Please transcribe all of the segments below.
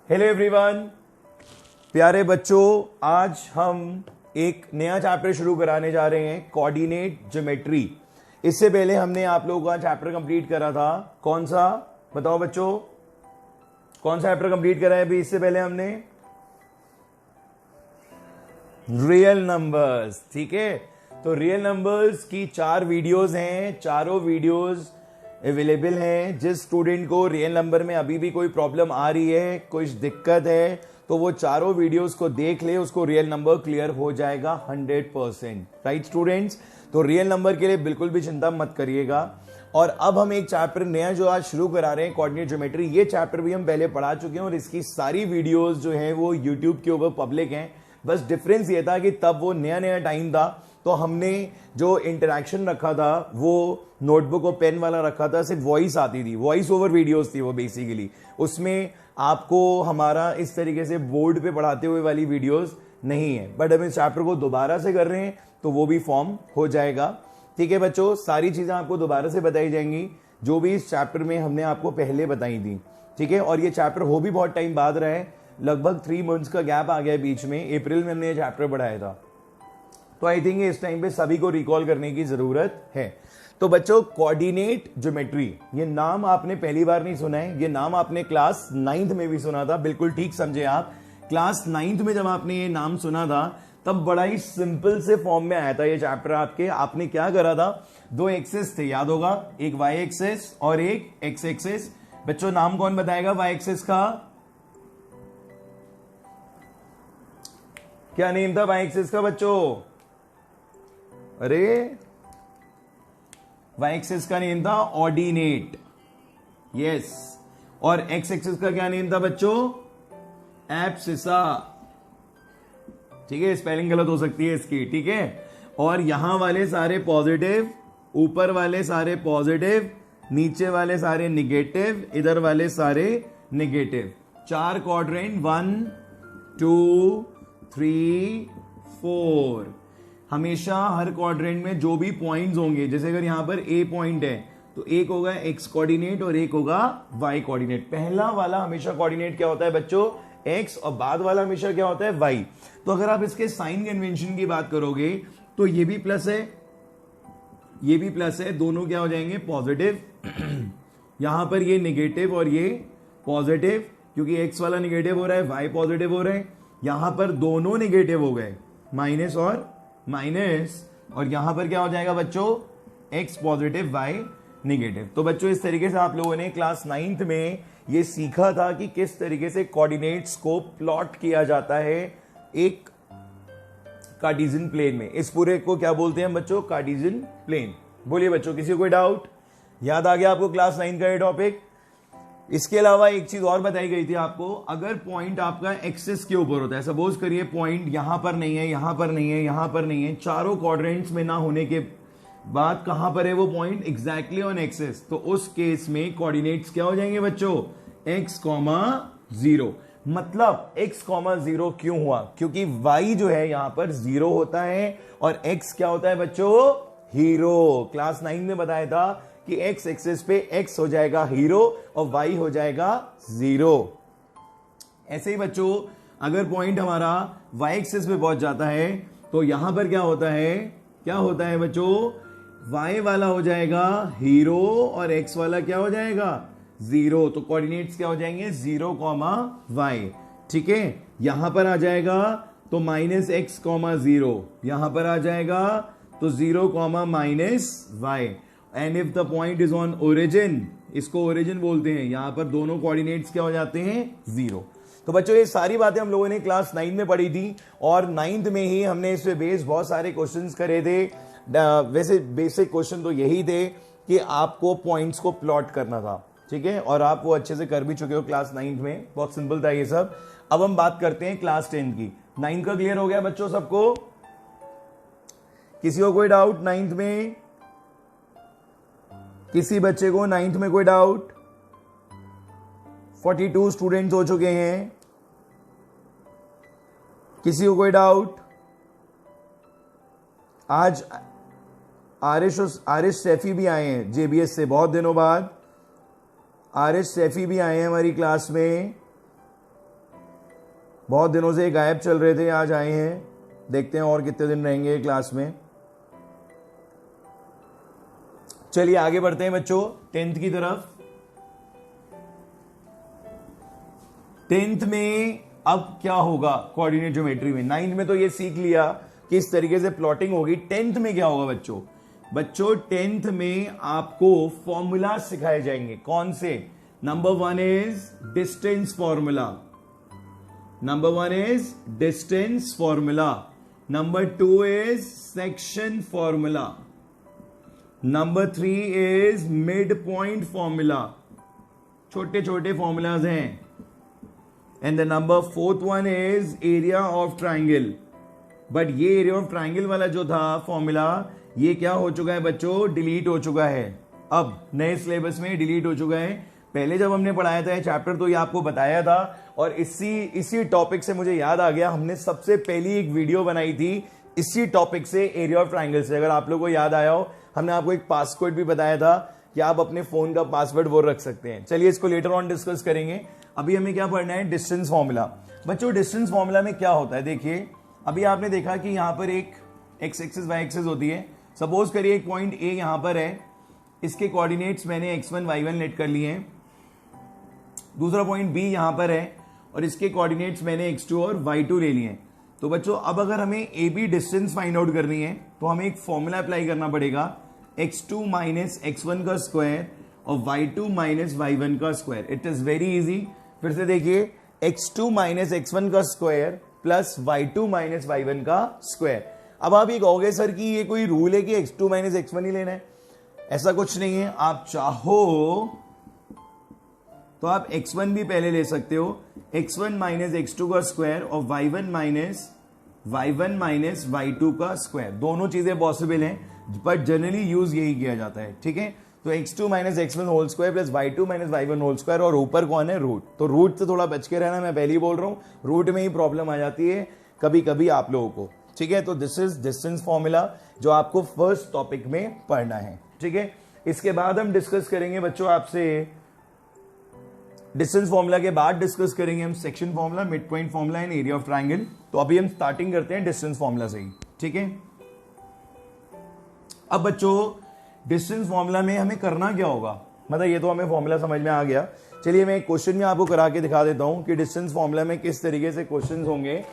Hello everyone, प्यारे बच्चों, आज हम एक नया चैप्टर शुरू कराने जा रहे हैं, कोऑर्डिनेट ज्योमेट्री। इससे पहले हमने आप लोगों का चैप्टर कंप्लीट करा था। कौन सा बताओ बच्चों, कौन सा चैप्टर कंप्लीट करा है अभी? इससे पहले हमने रियल नंबर्स, ठीक है। तो रियल नंबर्स की 4 वीडियोस हैं, चारों वीडियोस अवेलेबल हैं। जिस स्टूडेंट को रियल नंबर में अभी भी कोई प्रॉब्लम आ रही है, कुछ दिक्कत है, तो वो चारों वीडियोस को देख ले, उसको रियल नंबर क्लियर हो जाएगा 100%। Right students? तो रियल नंबर के लिए बिल्कुल भी चिंता मत करिएगा। और अब हम एक चैप्टर नया जो आज शुरू करा रहे हैं, कोऑर्डिनेट ज्योमेट्री। ये चैप्टर भी हम पहले पढ़ा चुके हैं और इसकी सारी वीडियोस जो है वो यूट्यूब के ऊपर पब्लिक हैं। बस डिफरेंस ये था कि तब वो नया नया टाइम था, तो हमने जो इंटरेक्शन रखा था वो नोटबुक और पेन वाला रखा था, सिर्फ वॉइस आती थी, वॉइस ओवर वीडियोस थी वो बेसिकली। उसमें आपको हमारा इस तरीके से बोर्ड पे पढ़ाते हुए वाली वीडियोस नहीं है। बट हम इस चैप्टर को दोबारा से कर रहे हैं तो वो भी फॉर्म हो जाएगा। ठीक है बच्चों, सारी चीजें आपको दोबारा से बताई जाएंगी जो भी इस चैप्टर में हमने आपको पहले बताई थी। ठीक है, और ये चैप्टर हो भी बहुत टाइम बाद रहा है, लगभग 3 मंथ्स का गैप आ गया है बीच में। अप्रैल में हमने ये चैप्टर पढ़ाया था, तो आई थिंक इस टाइम पे सभी को रिकॉल करने की जरूरत है। तो बच्चों, कोऑर्डिनेट ज्योमेट्री, ये नाम आपने पहली बार नहीं सुना है, ये नाम आपने क्लास 9th में भी सुना था। बिल्कुल ठीक समझे आप। क्लास 9th में जब आपने ये नाम सुना था तब बड़ा ही सिंपल से फॉर्म में आया था ये चैप्टर आपके। आपने क्या करा था, 2 एक्सेस थे, याद होगा, एक वाई एक्सेस और एक एक्स एक्सेस। बच्चों नाम कौन बताएगा वाई एक्सेस का? क्या नेम था वाई एक्सेस का बच्चों? अरे वाई एक्सेस का नेम था ऑर्डिनेट, यस। और एक्स एक्सेस का क्या नेम था बच्चों? एब्सिसा। ठीक है, स्पेलिंग गलत हो सकती है इसकी, ठीक है। और यहां वाले सारे पॉजिटिव, ऊपर वाले सारे पॉजिटिव, नीचे वाले सारे निगेटिव, इधर वाले सारे निगेटिव। 4 क्वाड्रेंट, 1 2 3 4। हमेशा हर क्वाड्रेंट में जो भी पॉइंट्स होंगे, जैसे अगर यहां पर ए पॉइंट है तो एक होगा एक्स कोऑर्डिनेट और एक होगा वाई कोऑर्डिनेट। पहला वाला हमेशा कोऑर्डिनेट क्या होता है बच्चों? एक्स, और बाद वाला हमेशा क्या होता है? वाई। तो अगर आप इसके साइन कन्वेंशन की बात करोगे तो ये भी प्लस है, ये भी प्लस है, दोनों क्या हो जाएंगे? पॉजिटिव। यहां पर ये निगेटिव और ये पॉजिटिव, क्योंकि एक्स वाला निगेटिव हो रहा है, वाई पॉजिटिव हो रहा है। यहां पर दोनों निगेटिव हो गए, माइनस और माइनस, और यहां पर क्या हो जाएगा बच्चों? X positive, Y negative. तो बच्चों इस तरीके से आप लोगों ने क्लास 9th में ये सीखा था कि किस तरीके से कोऑर्डिनेट्स को प्लॉट किया जाता है एक कार्टेशियन प्लेन में। इस पूरे को क्या बोलते हैं बच्चों? Cartesian plane. बोलिए बच्चों, किसी को कोई डाउट? याद आ गया आपको क्लास 9 का ये टॉपिक? इसके अलावा एक चीज और बताई गई थी आपको, अगर पॉइंट आपका एक्सिस के ऊपर होता है, सपोज करिए पॉइंट यहां पर नहीं है, यहां पर नहीं है, यहां पर नहीं है, चारों क्वाड्रेंट्स में ना होने के बाद कहां पर है वो पॉइंट? Exactly on axis. तो उस केस में कोऑर्डिनेट्स क्या हो जाएंगे बच्चों? x, 0। मतलब x, 0 क्यों हुआ? क्योंकि y जो है यहां पर 0 होता है और x क्या होता है बच्चों? हीरो। क्लास 9 में बताया था कि x एक्सिस पे x हो जाएगा हीरो और y हो जाएगा 0। ऐसे ही बच्चों, अगर पॉइंट हमारा y एक्सिस पे पहुंच जाता है तो यहां पर क्या होता है? क्या होता है बच्चों? y वाला हो जाएगा हीरो और x वाला क्या हो जाएगा? 0। तो कोऑर्डिनेट्स क्या हो जाएंगे? 0, y। ठीक है, यहां पर आ जाएगा तो -x, 0। यहां पर आ जाएगा तो 0, -y। And if the point is on origin, इसको ओरिजिन बोलते हैं, यहां पर दोनों कोऑर्डिनेट्स क्या हो जाते हैं? 0। तो बच्चों ये सारी बातें हम लोगों ने क्लास 9 में पढ़ी थी और 9th में ही हमने इस पे बेस्ड बहुत सारे क्वेश्चंस करे थे। वैसे बेसिक क्वेश्चन तो यही थे कि आपको पॉइंट्स को प्लॉट करना था, ठीक है, और आप वो अच्छे से कर भी चुके हो क्लास 9th में। बहुत सिंपल था ये सब। अब हम बात करते हैं क्लास 10 की। 9 का क्लियर हो गया बच्चों सबको? किसी को कोई डाउट 9th में? किसी बच्चे को 9th में कोई डाउट? 42 स्टूडेंट्स हो चुके हैं। किसी को कोई डाउट? आज आरिश सैफी भी आए हैं जेबीएस से, बहुत दिनों बाद आरिश सैफी भी आए हैं हमारी क्लास में। बहुत दिनों से गायब चल रहे थे, आज आए हैं, देखते हैं और कितने दिन रहेंगे क्लास में। चलिए आगे बढ़ते हैं बच्चों 10th की तरफ। 10th में अब क्या होगा कोऑर्डिनेट ज्योमेट्री में। 9th में तो ये सीख लिया कि इस तरीके से प्लॉटिंग होगी। 10th में क्या होगा बच्चों? बच्चों 10th में आपको फॉर्मूला सिखाए जाएंगे। कौन से? Number 1 is distance formula, number 1 is distance formula, number 2 is section formula, number 3 is mid point formula. छोटे छोटे फॉर्मूलाज हैं। And the number 4th one is area of triangle. But ये एरिया ऑफ ट्राइंगल वाला जो था formula, ये क्या हो चुका है बच्चों? डिलीट हो चुका है। अब नए सिलेबस में डिलीट हो चुका है। पहले जब हमने पढ़ाया था ये चैप्टर तो ये आपको बताया था, और इसी टॉपिक से मुझे याद आ गया, हमने सबसे पहली एक वीडियो बनाई थी इसी टॉपिक से, एरिया ऑफ ट्राइंगल से। अगर आप लोगों को याद आया हो, हमने आपको एक पासवर्ड भी बताया था कि आप अपने फोन का पासवर्ड वो रख सकते हैं। चलिए इसको लेटर ऑन डिस्कस करेंगे। अभी हमें क्या पढ़ना है? Distance formula. बच्चों डिस्टेंस फॉर्मूला में क्या होता है? देखिए अभी आपने देखा कि यहां पर एक एक्स एक्सिस वाई एक्सिस होती है। सपोज करिए एक पॉइंट ए यहां पर है, इसके कोऑर्डिनेट्स मैंने x1 y1 लेट कर लिए हैं। दूसरा पॉइंट बी यहां पर है और इसके कोऑर्डिनेट्स मैंने x2 और y2 ले लिए हैं। तो बच्चों अब अगर हमें A B distance find out करनी है तो हमें एक फॉर्मूला अप्लाई करना पड़ेगा, x2 माइनस x1 का स्क्वायर और y2 माइनस y1 का square. It is very easy. फिर से देखिए, x2 माइनस x1 का square plus y2 minus y1 का स्क्वायर। अब आप ये कहोगे सर कि ये कोई रूल है कि x2 माइनस x1 ही लेना है? ऐसा कुछ नहीं है। आप चाहो तो आप x1 भी पहले ले सकते हो, x1 माइनस x2 का स्क्वायर और y1 माइनस y2 का स्क्वायर। दोनों चीजें पॉसिबल हैं, बट जनरली यूज यही किया जाता है। ठीक है, तो x2 minus x1 whole square plus y2 minus y1 whole square, और ऊपर कौन है? रूट। तो रूट से थोड़ा बच के रहना, मैं पहले ही बोल रहा हूं, रूट में ही प्रॉब्लम आ जाती है कभी कभी आप लोगों को। ठीक है, तो दिस इज डिस्टेंस फॉर्मूला जो आपको फर्स्ट टॉपिक में पढ़ना है। ठीक है, इसके बाद हम डिस्कस करेंगे बच्चों आपसे, डिस्टेंस फॉर्मूला के बाद डिस्कस करेंगे हम section formula, mid point formula and area of triangle. तो अभी हम स्टार्टिंग करते हैं डिस्टेंस फॉर्मूला से ही। ठीक है, अब बच्चों डिस्टेंस फॉर्मूला में हमें करना क्या होगा? मतलब ये तो हमें फॉर्मूला समझ में आ गया। चलिए मैं एक क्वेश्चन में आपको करा के दिखा देता हूं कि डिस्टेंस फॉर्मूला में किस तरीके से क्वेश्चंस होंगे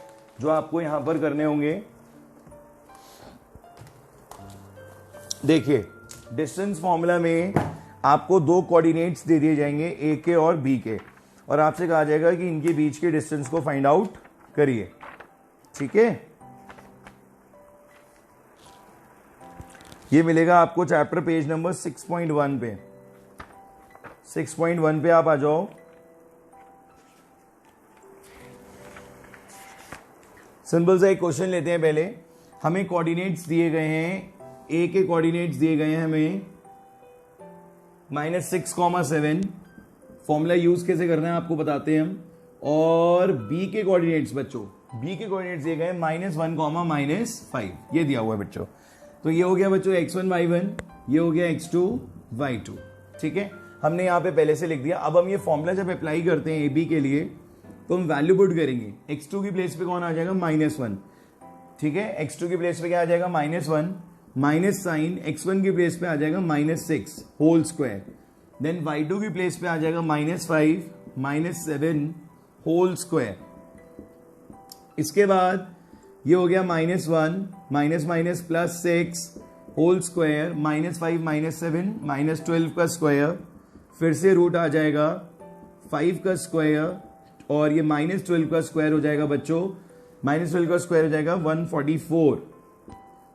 जो आपको यहां पर करने होंगे। देखिए डिस्टेंस फॉर्मूला में आपको दो कोऑर्डिनेट्स दे दिए जाएंगे, ए के और बी के, और आपसे कहा जाएगा कि इनके बीच के डिस्टेंस को फाइंड आउट करिए। ठीक है, ये मिलेगा आपको चैप्टर पेज नंबर 6.1 पे। 6.1 पे आप आ जाओ। सिंपल सा एक क्वेश्चन लेते हैं। पहले हमें कोऑर्डिनेट्स दिए गए हैं, ए के कोऑर्डिनेट्स दिए गए हैं हमें -6,7। फॉर्मूला यूज कैसे करना है आपको बताते हैं हम। और बी के कोऑर्डिनेट्स बच्चों, बी के कोऑर्डिनेट्स दिए गए -1, -5, ये दिया हुआ है बच्चों। तो ये हो गया बच्चों x1 y1, ये हो गया x2 y2। ठीक है, हमने यहां पे पहले से लिख दिया। अब हम ये फॉर्मूला जब अप्लाई करते हैं ए बी के लिए तो हम वैल्यू पुट करेंगे। x2 की प्लेस पे कौन आ जाएगा? -1। ठीक है, x2 की प्लेस पे क्या आ जाएगा? -1, माइनस साइन x1 की प्लेस पे आ जाएगा -6 होल स्क्वायर। देन y2 की प्लेस पे आ जाएगा -5, -7 होल स्क्वायर। इसके बाद ये हो गया -1, माइनस प्लस 6 होल स्क्वायर, -5 -7 -12 का स्क्वायर। फिर से रूट आ जाएगा 5 का स्क्वायर, और ये -12 का स्क्वायर हो जाएगा बच्चों, -12 का स्क्वायर हो जाएगा 144।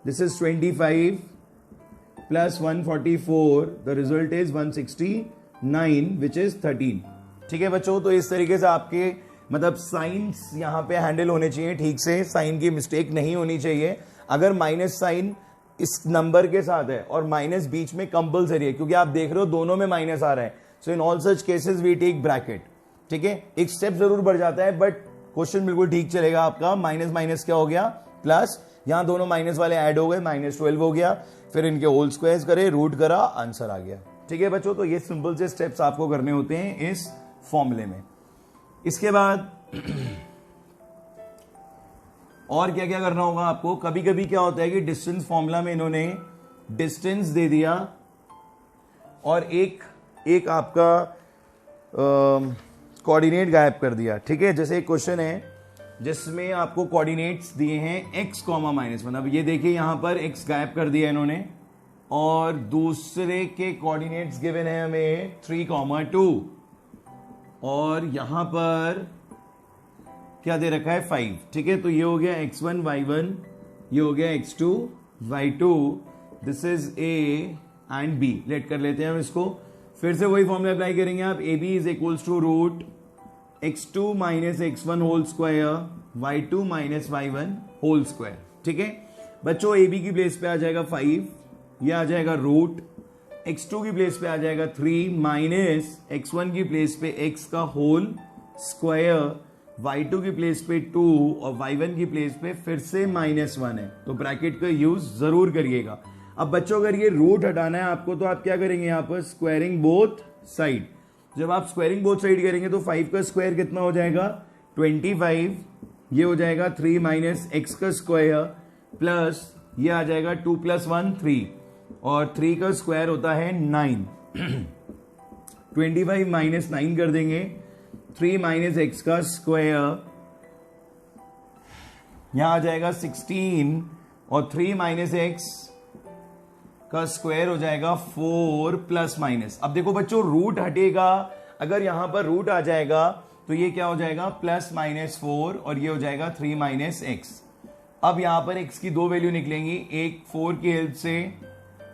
This is 25 plus 144, the result is 169 which is 13। ठीक है बच्चों, तो इस तरीके से आपके मतलब साइंस यहां पे हैंडल होने चाहिए ठीक से, साइन की मिस्टेक नहीं होनी चाहिए। अगर माइनस साइन इस नंबर के साथ है और माइनस बीच में कंपलसरी है, क्योंकि आप देख रहे हो दोनों में माइनस आ रहा है, so in all such cases we take bracket. ठीक है, एक स्टेप जरूर बढ़ जाता है बट क्वेश्चन बिल्कुल ठीक चलेगा आपका। माइनस माइनस क्या हो गया? प्लस, यहां दोनों माइनस वाले ऐड हो गए, -12 हो गया, फिर इनके होल स्क्वायर करे, रूट करा, आंसर आ गया। ठीक है बच्चों, तो ये सिंपल से स्टेप्स आपको करने होते हैं इस फॉर्मूले में। इसके बाद और क्या क्या करना होगा आपको, कभी कभी क्या होता है कि डिस्टेंस फॉर्मूला में इन्होंने डिस्टेंस दे दिया और एक आपका कोऑर्डिनेट गायब कर दिया, ठीक है। जैसे एक क्वेश्चन है जिसमें आपको कोऑर्डिनेट्स दिए हैं x, -1। अब ये देखिए यहां पर x गायब कर दिया इन्होंने और दूसरे के कोऑर्डिनेट्स गिवन है हमें 3, 2 और यहां पर क्या दे रखा है 5, ठीक है। तो ये हो गया x1 y1, ये हो गया x2 y2, this is a and b। Let कर लेते हैं हम इसको, फिर से वही फॉर्मूला अप्लाई करेंगे आप, ab is equals to root x2 minus x1 whole square y2 minus y1 whole square, ठीक है। बच्चों ab की प्लेस पे आ जाएगा 5, ये आ जाएगा रूट, x2 की प्लेस पे आ जाएगा 3 माइनस x1 की प्लेस पे x का होल स्क्वायर, y2 की प्लेस पे 2 और y1 की प्लेस पे फिर से -1 है, तो ब्रैकेट का यूज जरूर करिएगा। अब बच्चों अगर ये रूट हटाना है आपको तो आप क्या करेंगे, यहां पर स्क्वायरिंग बोथ साइड। जब आप स्क्वायरिंग बोथ साइड करेंगे तो 5 का स्क्वायर कितना हो जाएगा 25, ये हो जाएगा 3 माइनस एक्स का स्क्वायर प्लस ये आ जाएगा 2 + 1 3 और 3 का स्क्वायर होता है 9। 25 माइनस 9 कर देंगे, 3 माइनस एक्स का स्क्वायर यहां आ जाएगा 16 और 3 माइनस एक्स का स्क्वायर हो जाएगा 4 प्लस माइनस। अब देखो बच्चों रूट हटेगा, अगर यहां पर रूट आ जाएगा तो ये क्या हो जाएगा +-4 और ये हो जाएगा 3 माइनस एक्स। अब यहां पर x की दो वैल्यू निकलेंगी, एक 4 की हेल्प से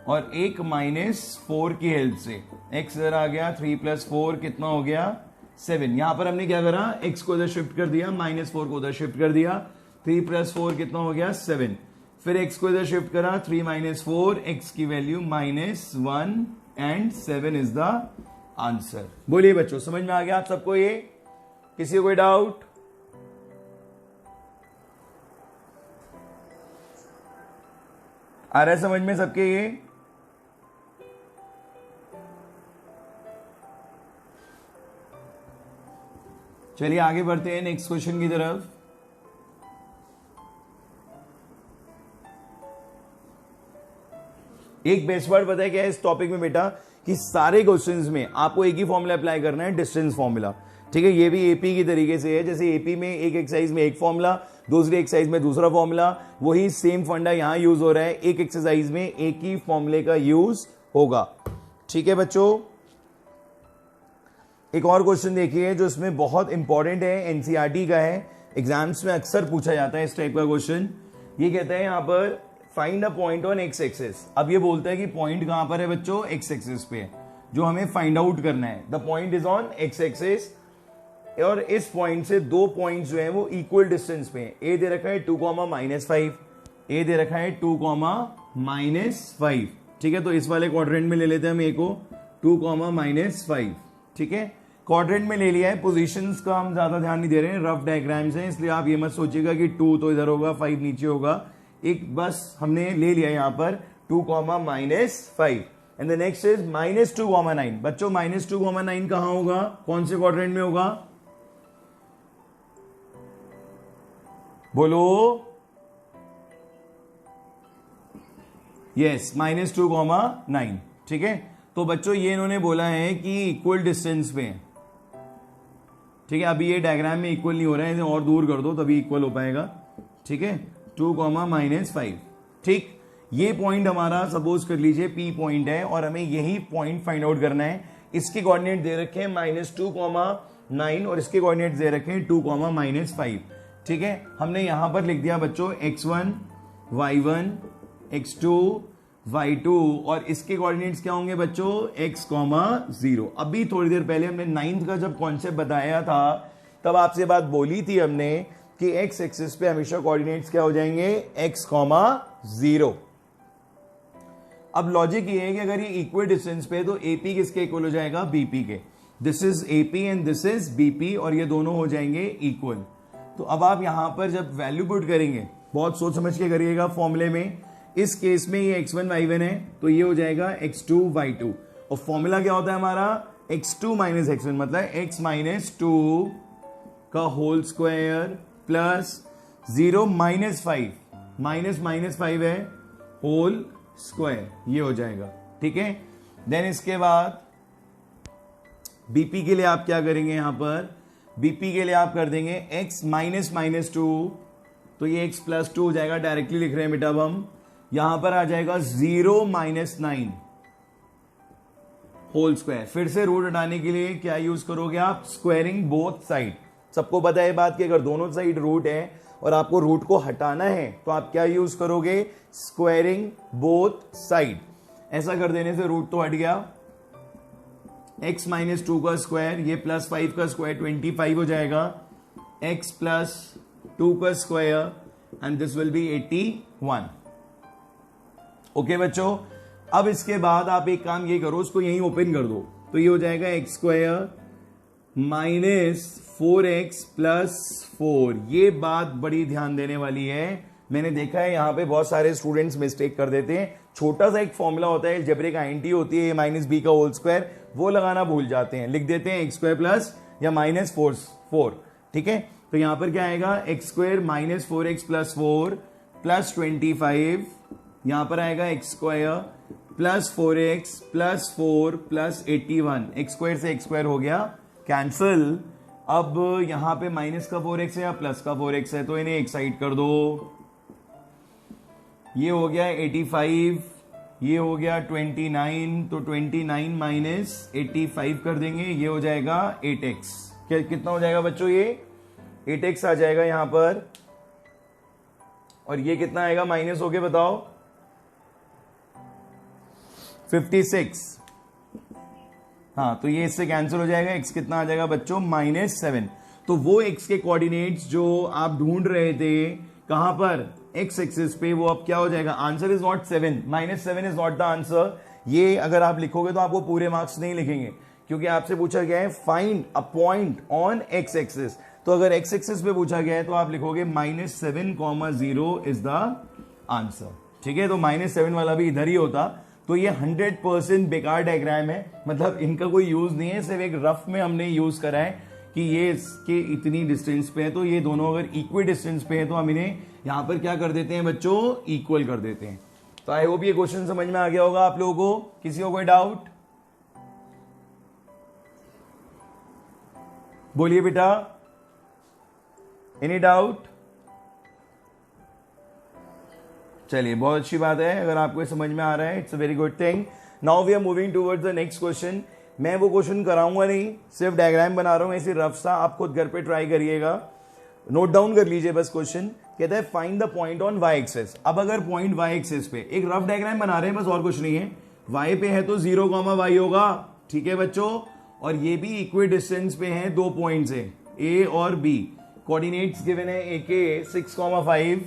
और एक -4 की हेल्प से। x इधर आ गया, 3 + 4 कितना हो गया 7। यहां पर हमने क्या करा, x को इधर शिफ्ट कर दिया, -4 को उधर शिफ्ट कर दिया, 3 + 4 कितना हो गया 7। फिर x को इधर शिफ्ट करा, 3 - 4, x की value -1 and 7 is the answer. बोलिए बच्चों समझ में आ गया आप सबको, ये किसी को कोई डाउट? आ रहा है समझ में सबके ये? चलिए आगे बढ़ते हैं नेक्स्ट क्वेश्चन की तरफ। एक बेस्ट वर्ड पता है क्या है इस टॉपिक में बेटा, कि सारे क्वेश्चंस में आपको एक ही फॉर्मूला अप्लाई करना है, डिस्टेंस फॉर्मूला, ठीक है। ये भी एपी की तरीके से है, जैसे एपी में एक एक्सरसाइज में एक फॉर्मूला, दूसरी एक्सरसाइज में दूसरा फॉर्मूला, वही सेम फंडा यहां यूज हो रहा है, एक एक्सरसाइज में एक ही फॉर्मूले का यूज होगा, ठीक है बच्चों। एक और क्वेश्चन देखिए जो इसमें बहुत इंपॉर्टेंट है, एनसीईआरटी का है, एग्जाम्स में अक्सर पूछा जाता है इस टाइप का क्वेश्चन। ये कहता है यहां पर find a point on x axis. अब ये बोलता है कि पॉइंट कहां पर है बच्चों, एक्स एक्सिस पे, जो हमें फाइंड आउट करना है। The point is on x axis और इस पॉइंट से दो पॉइंट्स जो है वो इक्वल डिस्टेंस पे है। ए दे रखा है 2, -5, ए दे रखा है 2, -5, ठीक है। तो इस वाले क्वाड्रेंट में ले लेते हैं हम ए को, 2, -5, ठीक है। क्वाड्रेंट में ले लिया है, पोजीशंस का हम ज्यादा ध्यान नहीं दे रहे हैं, रफ डायग्राम्स हैं, इसलिए आप ये मत सोचिएगा कि 2 तो इधर होगा 5 नीचे होगा। एक बस हमने ले लिया यहां पर 2, -5 एंड द नेक्स्ट इज -2, 9। बच्चों -2, 9 कहां होगा, कौन से क्वाड्रेंट में होगा बोलो? यस, -2, 9, ठीक है। तो बच्चों ये इन्होंने बोला है कि इक्वल डिस्टेंस पे, ठीक है। अभी ये डायग्राम में इक्वल नहीं हो रहा है, इसे और दूर कर दो तभी इक्वल हो पाएगा, ठीक है। 2, -5, ठीक। ये पॉइंट हमारा सपोज कर लीजिए P पॉइंट है और हमें यही पॉइंट फाइंड आउट करना है। इसके कोऑर्डिनेट दे रखे हैं -2, 9 और इसके कोऑर्डिनेट दे रखे हैं 2, -5, ठीक है। हमने यहां पर लिख दिया बच्चों x1 y1 x2 y2 और इसके कोऑर्डिनेट्स क्या होंगे बच्चों x, 0। अभी थोड़ी देर पहले हमने 9th का जब कॉन्सेप्ट बताया था तब आपसे बात बोली थी हमने कि x एक्सिस पे हमेशा कोऑर्डिनेट्स क्या हो जाएंगे x, 0। अब लॉजिक ये है कि अगर ये इक्वल डिस्टेंस पे तो AP किसके इक्वल हो जाएगा, BP के। This is AP and this is BP और ये दोनों हो जाएंगे इक्वल। तो अब आप यहां पर जब वैल्यू पुट करेंगे बहुत सोच समझ के करिएगा फॉर्मूले में। इस केस में ये x1 y1 है तो ये हो जाएगा x2 y2 और फॉर्मूला क्या होता है हमारा x2 - x1 मतलब x -2 का होल स्क्वायर प्लस 0 -5 है होल स्क्वायर, ये हो जाएगा। ठीक है, देन इसके बाद बीपी के लिए आप क्या करेंगे, यहां पर बीपी के लिए आप कर देंगे x -2, तो ये x +2 हो जाएगा, डायरेक्टली लिख रहे हैं बेटा अब हम। यहां पर आ जाएगा 0 -9 होल स्क्वायर। फिर से रूट हटाने के लिए क्या यूज करोगे आप, स्क्वायरिंग बोथ साइड। सबको पता है बात कि अगर दोनों साइड रूट है और आपको रूट को हटाना है तो आप क्या यूज करोगे, स्क्वायरिंग बोथ साइड। ऐसा कर देने से रूट तो हट गया, x -2 का स्क्वायर, ये +5 का स्क्वायर 25 हो जाएगा, x +2 का square and this will be 81। Okay बच्चों, अब इसके बाद आप एक काम ये करो, उसको यहीं ओपन कर दो, तो ये हो जाएगा x² -4x + 4। ये बात बड़ी ध्यान देने वाली है। मैंने देखा है यहां पे बहुत सारे स्टूडेंट्स मिस्टेक कर देते हैं। छोटा सा एक फॉर्मूला होता है, अलजेब्रिक आइडेंटिटी होती है -b का होल स्क्वायर, वो लगाना भूल जाते हैं, लिख देते हैं x² प्लस या -4। ठीक है, तो यहां पर क्या आएगा, x² -4x + 4 + 25, यहां पर आएगा x² +4x + 4 + 81। x² से x² हो गया कैंसिल। अब यहां पे -4x है या +4x है, तो इन्हें एक साइड कर दो। ये हो गया 85, ये हो गया 29, तो 29 - 85 कर देंगे, ये हो जाएगा 8x। कितना हो जाएगा बच्चों, ये 8x आ जाएगा यहां पर, और ये कितना आएगा माइनस होके बताओ, 56। हाँ, तो ये इससे कैंसिल हो जाएगा, x कितना आ जाएगा बच्चों, -7। तो वो x के कोऑर्डिनेट्स जो आप ढूंढ रहे थे कहां पर, x एक्सिस पे, वो अब क्या हो जाएगा, answer is not 7, -7 is not the answer. ये अगर आप लिखोगे तो आपको पूरे मार्क्स नहीं लिखेंगे, क्योंकि आपसे पूछा गया है find a point on x axis. तो अगर x एक्सिस पे पूछा गया है तो आप लिखोगे -7,0 इज द आंसर। ठीक है, तो -7 वाला भी इधर ही होता, तो ये 100% बेकार डायग्राम है, मतलब इनका कोई यूज नहीं है, सिर्फ एक रफ में हमने यूज करा है कि ये इसके इतनी डिस्टेंस पे है, तो ये दोनों अगर इक्वल डिस्टेंस पे है तो हम इन्हें यहां पर क्या कर देते हैं बच्चों, इक्वल कर देते हैं। तो आई होप ये क्वेश्चन समझ में आ गया होगा आप लोगों को। किसी को कोई डाउट, बोलिए बेटा, एनी डाउट? चलिए, बहुत अच्छी बात है, अगर आपको समझ में आ रहा है, it's a very good thing. Now we are moving towards the next question. मैं वो क्वेश्चन कराऊंगा नहीं, सिर्फ डायग्राम बना रहा हूं ऐसे रफ सा, आप खुद घर पे ट्राई करिएगा, नोट डाउन कर लीजिए बस। क्वेश्चन कहता है find the point on y axis. अब अगर पॉइंट y एक्सिस पे एक रफ डायग्राम बना रहे हैं, बस और कुछ नहीं है, y पे है तो 0, y होगा। ठीक है बच्चों, और ये भी इक्वल डिस्टेंस पे हैं, दो पॉइंट्स है a और b, कोऑर्डिनेट्स गिवन है a के 6, 5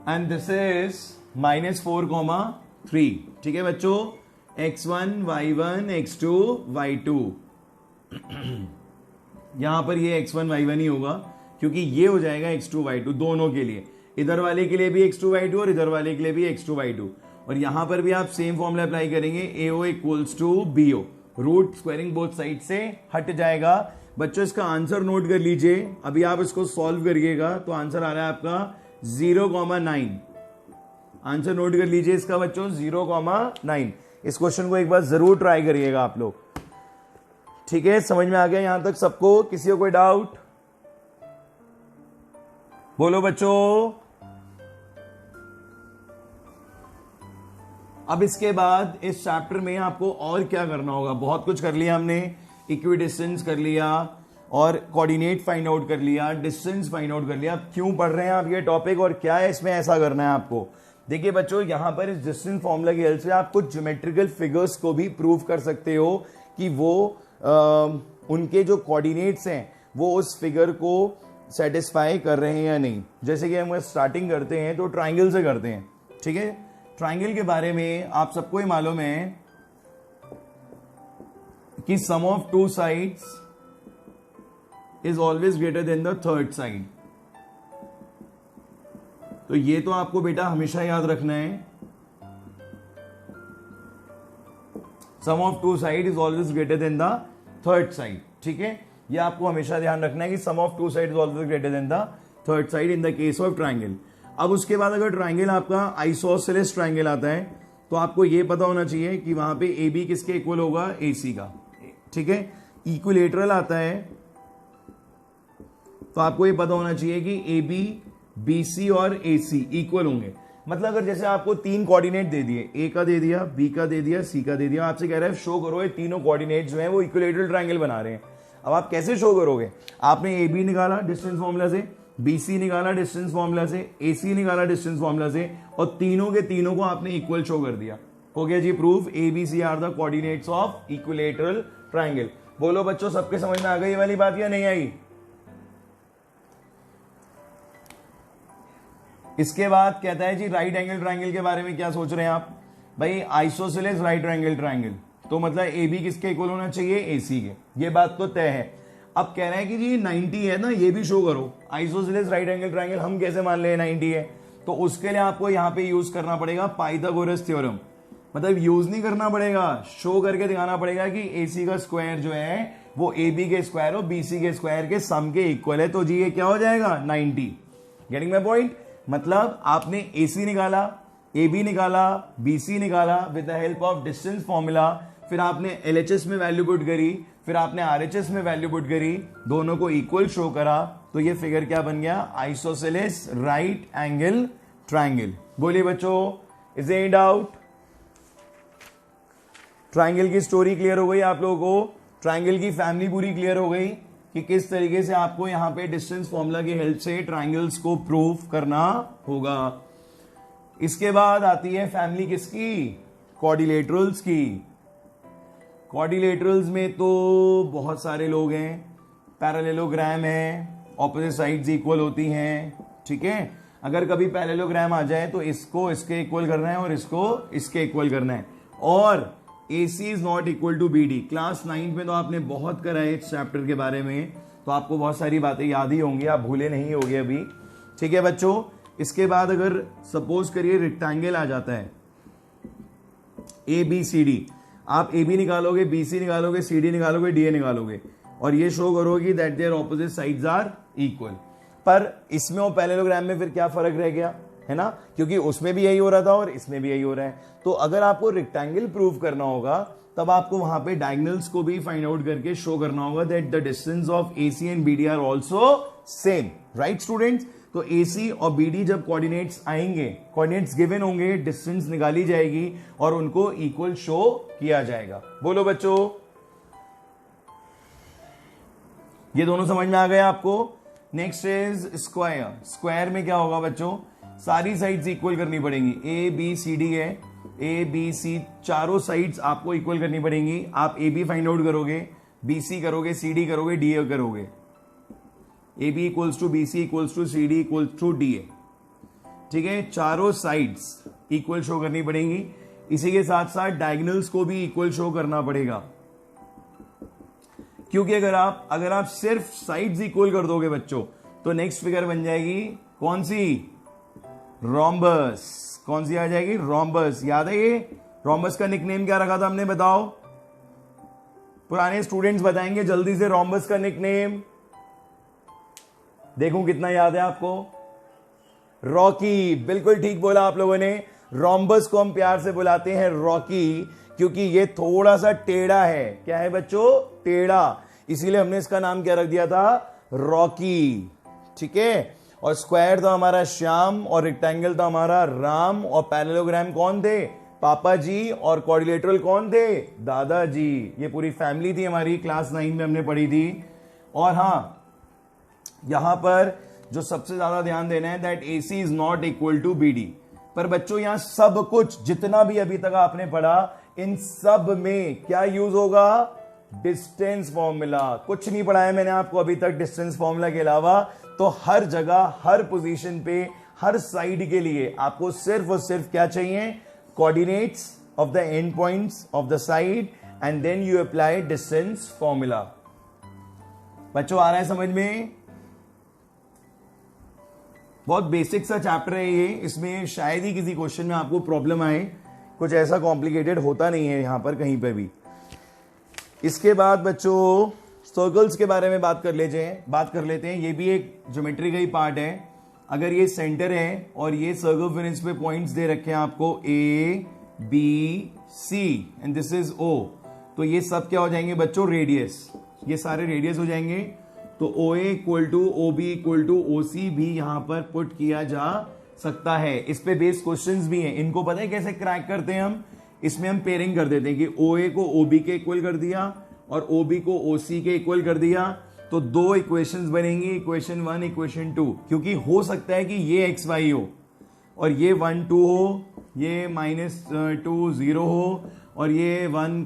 एंड दिस इज -4, 3। ठीक है बच्चों, x1 y1 x2 y2। यहां पर ये x1 y1 ही होगा, क्योंकि ये हो जाएगा x2 y2 दोनों के लिए, इधर वाले के लिए भी x2 y2 और इधर वाले के लिए भी x2 y2। और यहां पर भी आप सेम फॉर्मूला अप्लाई करेंगे, AO = BO, root squaring both side से हट जाएगा। बच्चों इसका आंसर नोट कर लीजिए, अभी आप इसको सॉल्व करिएगा तो आंसर आ रहा है आपका 0,9। आंसर नोट कर लीजिए इसका बच्चों, 0,9। इस क्वेश्चन को एक बार जरूर ट्राई करिएगा आप लोग। ठीक है, समझ में आ गया यहां तक सबको? किसी को कोई डाउट, बोलो बच्चों। अब इसके बाद इस चैप्टर में आपको और क्या करना होगा, बहुत कुछ कर लिया हमने, इक्विडिस्टेंस कर लिया और कोऑर्डिनेट फाइंड आउट कर लिया, डिस्टेंस फाइंड आउट कर लिया। अब क्यों पढ़ रहे हैं आप ये टॉपिक और क्या है इसमें ऐसा करना है आपको? देखिए बच्चों, यहां पर इस डिस्टेंस फॉर्मूला की हेल्प से आप कुछ ज्योमेट्रिकल फिगर्स को भी प्रूव कर सकते हो कि वो उनके जो कोऑर्डिनेट्स हैं वो उस फिगर को सेटिस्फाई कर रहे हैं या नहीं। जैसे कि हम स्टार्टिंग करते हैं तो ट्राइंगल से करते हैं। ठीक है, ट्राइंगल के बारे में आप सबको ही मालूम है कि sum of two sides is always greater than the third side. तो ये तो आपको बेटा हमेशा याद रखना है, sum of two side is always greater than the third side. ठीक है, ये आपको हमेशा ध्यान रखना है कि sum of two side is always greater than the third side in the case of triangle. अब उसके बाद अगर ट्राइंगल आपका आइसोसेलेस ट्राइंगल आता है तो आपको यह पता होना चाहिए कि वहां पे ए बी किसके इक्वल होगा, ए सी का। ठीक है, इक्विलेटरल आता है तो आपको यह पता होना चाहिए कि ए बी, बी सी और ए सी इक्वल होंगे। मतलब अगर जैसे आपको 3 कोऑर्डिनेट दे दिए, ए का दे दिया, बी का दे दिया, सी का दे दिया, आपसे कह रहा है शो करो ये तीनों कोऑर्डिनेट जो हैं वो इक्विलेटरल ट्राइंगल बना रहे हैं। अब आप कैसे शो करोगे? आपने ए बी निकाला डिस्टेंस फॉर्मूला से, बी सी निकाला डिस्टेंस फॉर्मूला से, ए सी निकाला डिस्टेंस फॉर्मूला से, और तीनों के तीनों को आपने इक्वल शो कर दिया। हो गया जी proof, A B C are the coordinates of equilateral triangle. बोलो बच्चों, सबके समझ में आ गई ये वाली बात या नहीं आई? इसके बाद कहता है जी राइट एंगल ट्राइंगल के बारे में क्या सोच रहे हैं आप? भाई आइसोसेलेस राइट एंगल ट्राइंगल, तो मतलब ए बी किसके इक्वल होना चाहिए, ए सी के। ये बात तो तय है। अब कह रहे हैं कि जी 90 है ना, ये भी शो करो। आइसोसेलेस राइट एंगल ट्राइंगल हम कैसे मान ले 90 है? तो उसके लिए आपको यहां पे यूज करना पड़ेगा पाइथागोरस थ्योरम। मतलब यूज नहीं करना पड़ेगा, शो करके दिखाना पड़ेगा कि ए सी का स्क्वायर जो है वो ए बी के स्क्वायर और बी सी के स्क्वायर के सम के इक्वल है। तो जी ये क्या हो जाएगा, 90। Getting my point? मतलब आपने ए सी निकाला, ए बी निकाला, बी सी निकाला with the help of distance formula, फिर आपने LHS में वैल्यू पुट करी, फिर आपने RHS में वैल्यू पुट करी, दोनों को इक्वल शो करा, तो ये फिगर क्या बन गया, आइसोसेलेस राइट एंगल ट्राइंगल। बोलिए बच्चों, इज एनी डाउट? ट्राइंगल की स्टोरी क्लियर हो गई आप लोगों को? ट्राइंगल की फैमिली पूरी क्लियर हो गई कि किस तरीके से आपको यहां पे डिस्टेंस फॉर्मूला की हेल्प से ट्राइंगल्स को प्रूफ करना होगा। इसके बाद आती है फैमिली किसकी, क्वाड्रिलेटरल्स की। क्वाड्रिलेटरल्स में तो बहुत सारे लोग हैं, पैरेललोग्राम है, ऑपोजिट साइड्स इक्वल होती हैं। ठीक है, अगर कभी पैरेललोग्राम आ जाए तो इसको इसके इक्वल करना है और इसको इसके इक्वल करना है। और AC is not equal to BD। Class 9 में तो आपने बहुत करा है इस चैप्टर के बारे में, तो आपको बहुत सारी बातें याद ही होंगी, आप भूले नहीं होंगे अभी। ठीक है बच्चों, इसके बाद अगर सपोज करिए रेक्टेंगल आ जाता है ABCD, आप AB निकालोगे, BC निकालोगे, CD निकालोगे, DA निकालोगे, और ये शो करोगे that their opposite sides are equal. पर इसमें और पैरेललोग्राम में फिर क्या फर्क रह गया, है ना? क्योंकि उसमें भी यही हो रहा था और इसमें भी यही हो रहा है। तो अगर आपको रेक्टेंगल प्रूव करना होगा तब आपको वहां पे डायगोनल्स को भी फाइंड आउट करके शो करना होगा that the distance of AC and BD are also same. Right students? तो AC और BD जब कोऑर्डिनेट्स आएंगे, कोऑर्डिनेट्स गिवन होंगे, डिस्टेंस निकाली जाएगी और उनको इक्वल शो किया जाएगा। बोलो बच्चों, ये दोनों समझ में आ गया आपको? Next is square. स्क्वायर में क्या होगा बच्चों, सारी साइड्स इक्वल करनी पड़ेंगी। ABCD है, ABC चारों साइड्स आपको इक्वल करनी पड़ेंगी। आप AB फाइंड आउट करोगे, BC करोगे, CD करोगे, DA करोगे। AB equals to BC equals to CD equals to DA। ठीक है, चारों साइड्स इक्वल शो करनी पड़ेंगी। इसी के साथ साथ डायगोनल्स को भी इक्वल शो करना पड़ेगा, क्योंकि अगर आप सिर्फ साइड्स इक्वल कर दोगे बच्चों तो नेक्स्ट फिगर बन जाएगी कौन सी, रोम्बस। कौन सी आ जाएगी, रोम्बस। याद है ये रोम्बस का निकनेम क्या रखा था हमने, बताओ? पुराने स्टूडेंट्स बताएंगे जल्दी से रोम्बस का निकनेम, देखूं कितना याद है आपको। रॉकी, बिल्कुल ठीक बोला आप लोगों ने। रोम्बस को हम प्यार से बुलाते हैं रॉकी, क्योंकि ये थोड़ा सा टेढ़ा है। क्या है बच्चों, टेढ़ा, इसीलिए हमने इसका नाम क्या रख दिया था, रॉकी। ठीक है, और स्क्वायर था हमारा श्याम, और रेक्टेंगल था हमारा राम, और पैरेललोग्राम कौन थे, पापा जी, और क्वाड्रिलेटरल कौन थे, दादाजी। ये पूरी फैमिली थी हमारी, क्लास 9 में हमने पढ़ी थी। और हाँ, यहां पर जो सबसे ज्यादा ध्यान देना है that AC is not equal to BD। पर बच्चों यहां सब कुछ जितना भी अभी तक आपने पढ़ा, इन सब में क्या यूज होगा, डिस्टेंस फॉर्मूला। कुछ नहीं पढ़ाया मैंने आपको अभी तक डिस्टेंस फॉर्मूला के अलावा। तो हर जगह, हर पोजीशन पे, हर साइड के लिए आपको सिर्फ और सिर्फ क्या चाहिए, coordinates of the end points of the side, and then you apply distance formula. बच्चों आ रहा है समझ में? बहुत बेसिक सा चैप्टर है ये, इसमें शायद ही किसी क्वेश्चन में आपको प्रॉब्लम आए, कुछ ऐसा कॉम्प्लिकेटेड होता नहीं है यहां पर कहीं पे भी। इसके बाद बच्चों सर्कल्स के बारे में बात कर लेते हैं। ये भी एक ज्योमेट्री का ही पार्ट है। अगर ये सेंटर है और ये सर्कमफेरेंस पे पॉइंट्स दे रखे हैं आपको A, B, C and this is O, तो ये सब क्या हो जाएंगे बच्चों? रेडियस। ये सारे रेडियस हो जाएंगे। तो OA equal to OB equal to OC भी यहां पर पुट किया जा सकता है। इस पे बेस्ड क्वेश्चंस भी हैं। इनको पता है कैसे क्रैक करते हैं हम? इसमें हम पेयरिंग कर देते हैं कि OA को OB के इक्वल कर दिया और OB को OC के इक्वल कर दिया, तो दो इक्वेशंस बनेंगी, इक्वेशन 1 इक्वेशन 2। क्योंकि हो सकता है कि ये XY हो और ये 1 2 हो, ये -2 0 हो और ये 1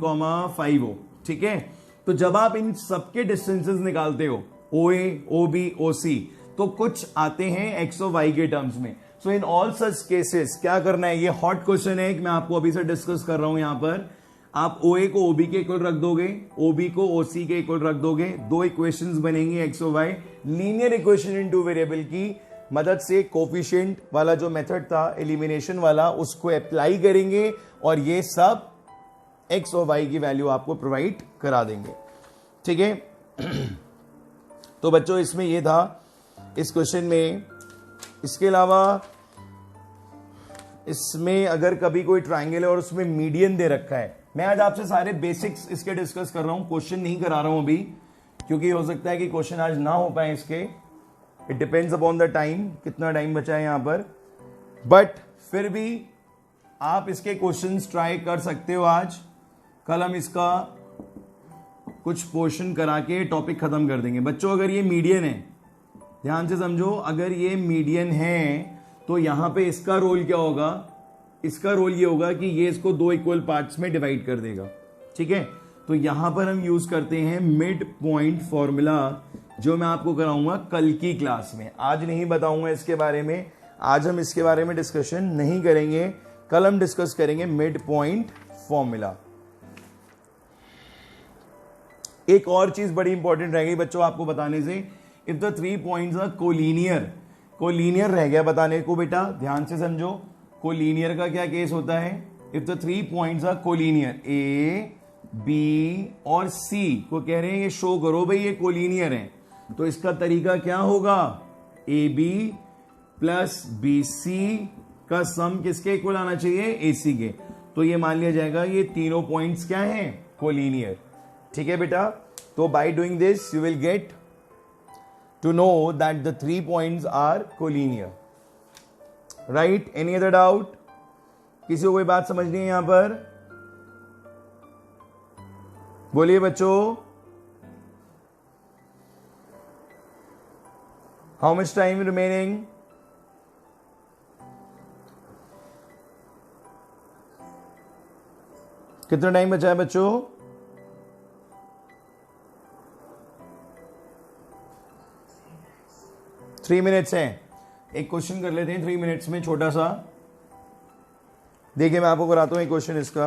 5 हो। ठीक है, तो जब आप इन सबके डिस्टेंसेस निकालते हो OA OB OC, तो कुछ आते हैं X और Y के टर्म्स में। सो इन ऑल सच केसेस क्या करना है? ये हॉट क्वेश्चन है, मैं आपको अभी से डिस्कस कर रहा हूं। यहां पर आप OA को OB के इक्वल रख दोगे, OB को OC के इक्वल रख दोगे, दो इक्वेशंस बनेंगी X और Y। Linear equation in two variable की मदद से कोफिशिएंट वाला जो मेथड था एलिमिनेशन वाला, उसको अप्लाई करेंगे और ये सब X और Y की वैल्यू आपको प्रोवाइड करा देंगे। ठीक है, तो बच्चों इसमें ये था इस क्वेश्चन में। इसके अलावा इसमें अगर कभी कोई ट्रायंगल है और उसमें मीडियन दे रखा है, मैं आज आपसे सारे बेसिक्स इसके डिस्कस कर रहा हूं, क्वेश्चन नहीं करा रहा हूं अभी, क्योंकि हो सकता है कि क्वेश्चन आज ना हो पाए इसके। It depends upon the time, कितना टाइम बचा है यहां पर, बट फिर भी आप इसके क्वेश्चंस ट्राई कर सकते हो। आज कल हम इसका कुछ पोर्शन करा के टॉपिक खत्म कर देंगे। बच्चों अगर ये मीडियन है, ध्यान से समझो, अगर ये मीडियन है तो यहां पे इसका रोल क्या होगा? इसका रोल ये होगा कि ये इसको दो इक्वल पार्ट्स में डिवाइड कर देगा। ठीक है, तो यहां पर हम यूज करते हैं मिड पॉइंट फॉर्मूला, जो मैं आपको कराऊंगा कल की क्लास में। आज नहीं बताऊंगा इसके बारे में, आज हम इसके बारे में डिस्कशन नहीं करेंगे, कल हम डिस्कस करेंगे मिड पॉइंट फॉर्मूला। एक और चीज बड़ी इंपॉर्टेंट रह गई बच्चों आपको बताने से, if the 3 points are collinear, collinear रह गया बताने को बेटा, ध्यान से समझो। कोलिनियर का क्या केस होता है? If the 3 points are collinear, A, B और C को कह रहे हैं ये शो करो भाई ये कोलिनियर है, तो इसका तरीका क्या होगा? AB प्लस BC का सम किसके इक्वल आना चाहिए? AC के। तो ये मान लिया जाएगा ये तीनों पॉइंट्स क्या हैं? कोलिनियर। ठीक है बेटा, तो by doing this you will get to know that the 3 points are collinear. Right? Any other doubt? किसी को कोई बात समझनी है यहां पर? बोलिए बच्चों। How much time remaining? कितना टाइम बचा है बच्चों? थ्री मिनट्स है। एक क्वेश्चन कर लेते हैं 3 मिनट्स में, छोटा सा। देखिए मैं आपको कराता हूं एक क्वेश्चन इसका।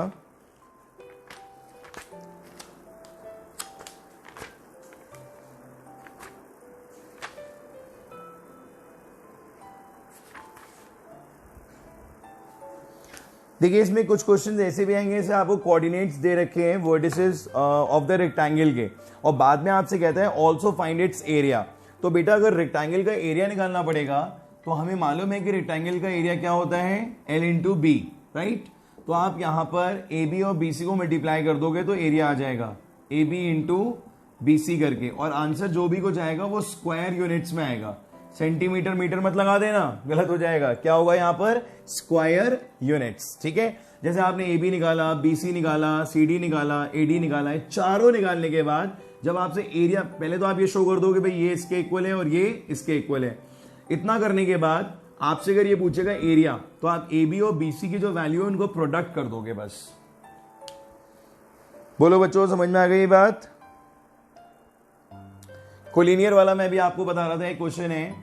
देखिए इसमें कुछ क्वेश्चन ऐसे भी आएंगे, जैसे आपको कोऑर्डिनेट्स दे रखे हैं वर्टिसेस ऑफ द रेक्टेंगल के, और बाद में आपसे कहता है ऑल्सो फाइंड इट्स एरिया। तो बेटा अगर रेक्टेंगल का एरिया निकालना पड़ेगा तो हमें मालूम है कि रेक्टेंगल का एरिया क्या होता है? L into B, right? तो आप यहां पर AB और BC को मल्टीप्लाई कर दोगे तो एरिया आ जाएगा AB इंटू BC करके, और आंसर जो भी कुछ आएगा वो स्क्वायर यूनिट्स में आएगा। सेंटीमीटर मीटर मत लगा देना, गलत हो जाएगा। क्या होगा यहां पर? Square units. ठीक है, जैसे आपने AB निकाला, BC निकाला, CD निकाला, AD निकाला, चारों निकालने के बाद जब आपसे एरिया, पहले तो आप ये शो कर दोगे भाई ये इसके इक्वल है और ये इसके इक्वल है। इतना करने के बाद आपसे अगर ये पूछेगा एरिया, तो आप AB और BC की जो वैल्यू है उनको प्रोडक्ट कर दोगे बस। बोलो बच्चों, समझ में आ गई बात? कोलिनियर वाला मैं भी आपको बता रहा था, एक क्वेश्चन है।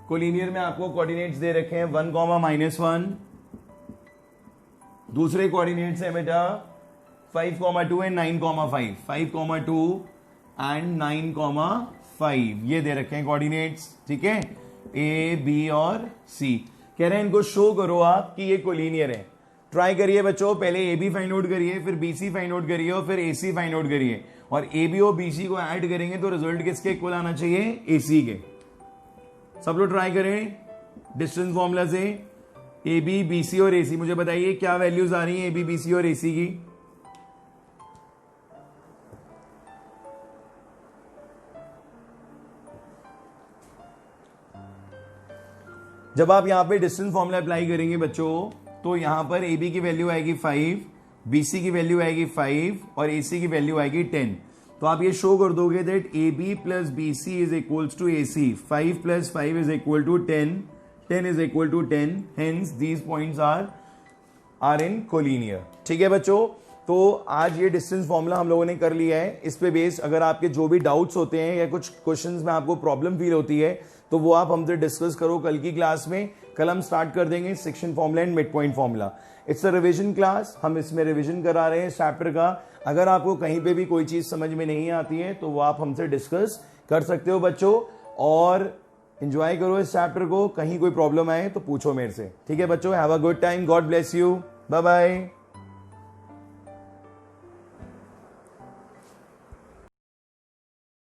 कोलिनियर में आपको कोऑर्डिनेट्स दे रखे हैं 1, -1, दूसरे कोऑर्डिनेट्स है बेटा 5, 2 एंड 9, 5, 2 एंड 9, 5 ये दे रखे हैं कोऑर्डिनेट्स। ठीक है, A, B और C कह रहे हैं इनको शो करो आप कि ये कोलिनियर है। ट्राई करिए बच्चों, पहले AB फाइंड आउट करिए, फिर BC फाइंड आउट करिए और फिर AC फाइंड आउट करिए, और ए बी और बी सी को ऐड करेंगे तो रिजल्ट किसके इक्वल आना चाहिए, ए सी के। सब लोग ट्राई करें डिस्टेंस फॉर्मूला से ए बी बी सी और ए सी। मुझे बताइए क्या वैल्यूज आ रही है ए बी बी सी और ए सी की। जब आप यहां पे डिस्टेंस फॉर्मूला अप्लाई करेंगे बच्चों, तो यहां पर ए बी की वैल्यू आएगी 5, बी सी की वैल्यू आएगी 5 और ए सी की वैल्यू आएगी 10। तो आप ये शो कर दोगे that A B plus B C is equals to A C, 5 plus 5 is equal to 10, 10 is equal to 10, hence these points are in collinear. ठीक है बच्चों, तो आज ये डिस्टेंस फॉर्मूला हम लोगों ने कर लिया है। इस पे बेस्ड अगर आपके जो भी डाउट्स होते हैं या कुछ क्वेश्चंस में आपको प्रॉब्लम फील होती है तो वो आप हमसे डिस्कस करो कल की क्लास में। कल हम स्टार्ट कर देंगे section formula and mid point formula. It's a revision class, हम इसमें रिवीजन करा रहे हैं चैप्टर का। अगर आपको कहीं पे भी कोई चीज समझ में नहीं आती है तो वो आप हमसे डिस्कस कर सकते हो बच्चों, और एंजॉय करो इस चैप्टर को। कहीं कोई प्रॉब्लम आए तो पूछो मेरे से। ठीक है बच्चों, have a good time, God bless you, bye bye.